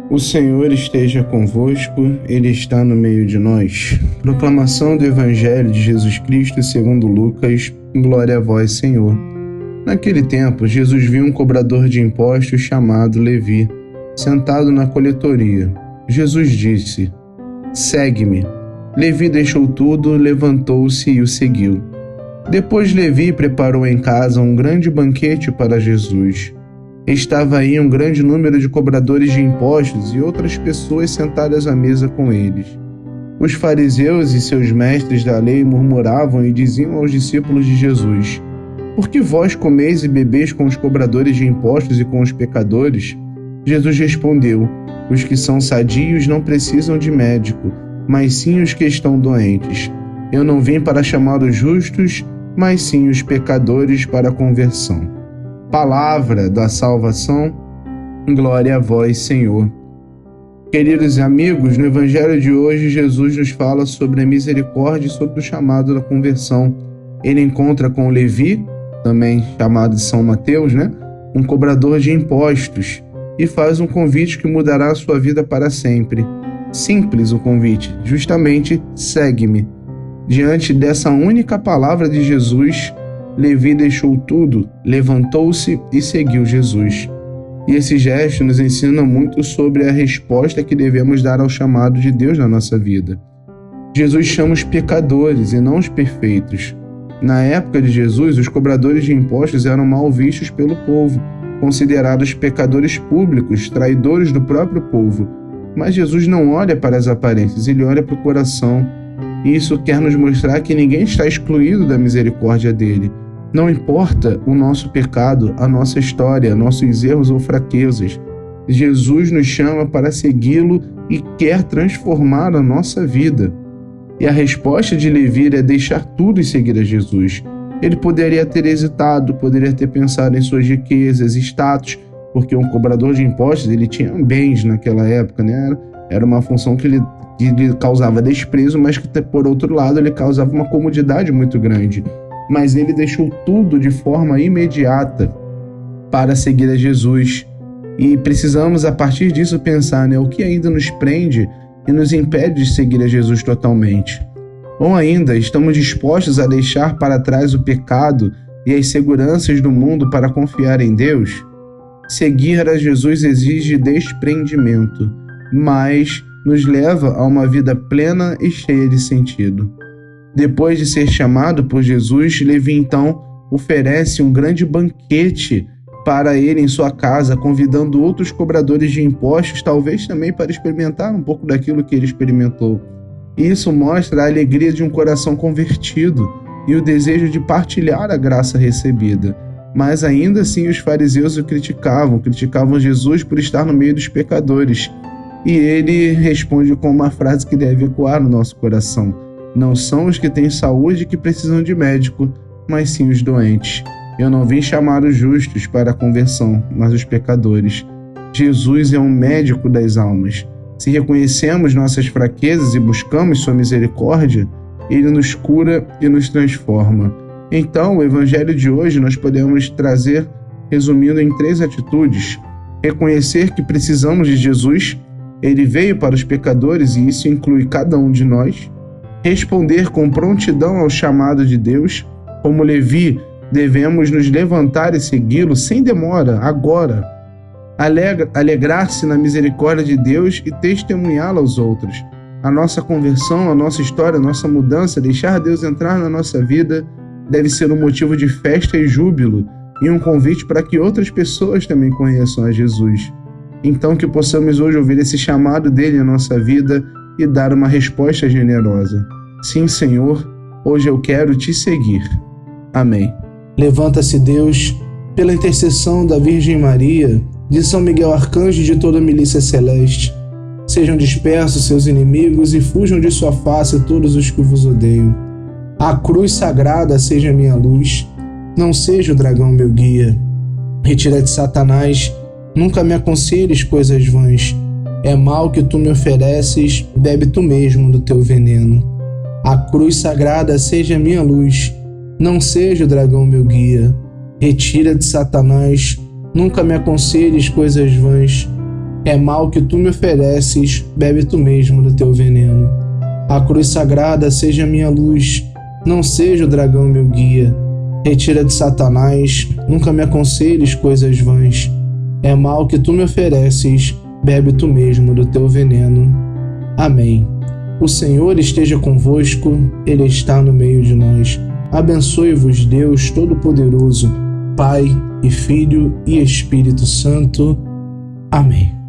O Senhor esteja convosco, Ele está no meio de nós. Proclamação do Evangelho de Jesus Cristo segundo Lucas. Glória a vós, Senhor. Naquele tempo, Jesus viu um cobrador de impostos chamado Levi, sentado na coletoria. Jesus disse: "Segue-me." Levi deixou tudo, levantou-se e o seguiu. Depois Levi preparou em casa um grande banquete para Jesus. Estava aí um grande número de cobradores de impostos e outras pessoas sentadas à mesa com eles. Os fariseus e seus mestres da lei murmuravam e diziam aos discípulos de Jesus: "Por que vós comeis e bebeis com os cobradores de impostos e com os pecadores?" Jesus respondeu: "Os que são sadios não precisam de médico, mas sim os que estão doentes. Eu não vim para chamar os justos, mas sim os pecadores para a conversão." Palavra da salvação, glória a vós, Senhor. Queridos amigos, no Evangelho de hoje, Jesus nos fala sobre a misericórdia e sobre o chamado da conversão. Ele encontra com Levi, também chamado de São Mateus, um cobrador de impostos, e faz um convite que mudará a sua vida para sempre. Simples o convite, justamente segue-me. Diante dessa única palavra de Jesus, Levi deixou tudo, levantou-se e seguiu Jesus. E esse gesto nos ensina muito sobre a resposta que devemos dar ao chamado de Deus na nossa vida. Jesus chama os pecadores e não os perfeitos. Na época de Jesus, os cobradores de impostos eram mal vistos pelo povo, considerados pecadores públicos, traidores do próprio povo. Mas Jesus não olha para as aparências, ele olha para o coração. E isso quer nos mostrar que ninguém está excluído da misericórdia dele. Não importa o nosso pecado, a nossa história, nossos erros ou fraquezas. Jesus nos chama para segui-lo e quer transformar a nossa vida. E a resposta de Levi é deixar tudo e seguir a Jesus. Ele poderia ter hesitado, poderia ter pensado em suas riquezas, status, porque um cobrador de impostos ele tinha bens naquela época, Era uma função que lhe causava desprezo, mas que, por outro lado, ele causava uma comodidade muito grande. Mas ele deixou tudo de forma imediata para seguir a Jesus. E precisamos, a partir disso, pensar, o que ainda nos prende e nos impede de seguir a Jesus totalmente. Ou ainda, estamos dispostos a deixar para trás o pecado e as seguranças do mundo para confiar em Deus? Seguir a Jesus exige desprendimento, mas nos leva a uma vida plena e cheia de sentido. Depois de ser chamado por Jesus, Levi então oferece um grande banquete para ele em sua casa, convidando outros cobradores de impostos, talvez também para experimentar um pouco daquilo que ele experimentou. Isso mostra a alegria de um coração convertido e o desejo de partilhar a graça recebida. Mas ainda assim os fariseus o criticavam Jesus por estar no meio dos pecadores. E ele responde com uma frase que deve ecoar no nosso coração: "Não são os que têm saúde que precisam de médico, mas sim os doentes. Eu não vim chamar os justos para a conversão, mas os pecadores." Jesus é um médico das almas. Se reconhecemos nossas fraquezas e buscamos sua misericórdia, ele nos cura e nos transforma. Então, o Evangelho de hoje nós podemos trazer, resumindo em 3 atitudes: reconhecer que precisamos de Jesus, ele veio para os pecadores e isso inclui cada um de nós. Responder com prontidão ao chamado de Deus. Como Levi, devemos nos levantar e segui-lo sem demora, agora. Alegrar-se na misericórdia de Deus e testemunhá-la aos outros. A nossa conversão, a nossa história, a nossa mudança, deixar Deus entrar na nossa vida, deve ser um motivo de festa e júbilo e um convite para que outras pessoas também conheçam a Jesus. Então que possamos hoje ouvir esse chamado dele na nossa vida e dar uma resposta generosa. Sim, Senhor, hoje eu quero te seguir. Amém. Levanta-se Deus, pela intercessão da Virgem Maria, de São Miguel Arcanjo e de toda a milícia celeste. Sejam dispersos seus inimigos e fujam de sua face todos os que vos odeiam. A cruz sagrada seja minha luz, não seja o dragão meu guia. Retira-te, Satanás, nunca me aconselhes coisas vãs. É mal que tu me ofereces, bebe tu mesmo do teu veneno. A cruz sagrada seja minha luz, não seja o dragão meu guia. Retira-te, Satanás, nunca me aconselhes coisas vãs. É mal que tu me ofereces, bebe tu mesmo do teu veneno. A cruz sagrada seja minha luz, não seja o dragão meu guia. Retira de Satanás, nunca me aconselhes coisas vãs. É mal que tu me ofereces, bebe tu mesmo do teu veneno. Amém. O Senhor esteja convosco, Ele está no meio de nós. Abençoe-vos Deus Todo-Poderoso, Pai e Filho e Espírito Santo. Amém.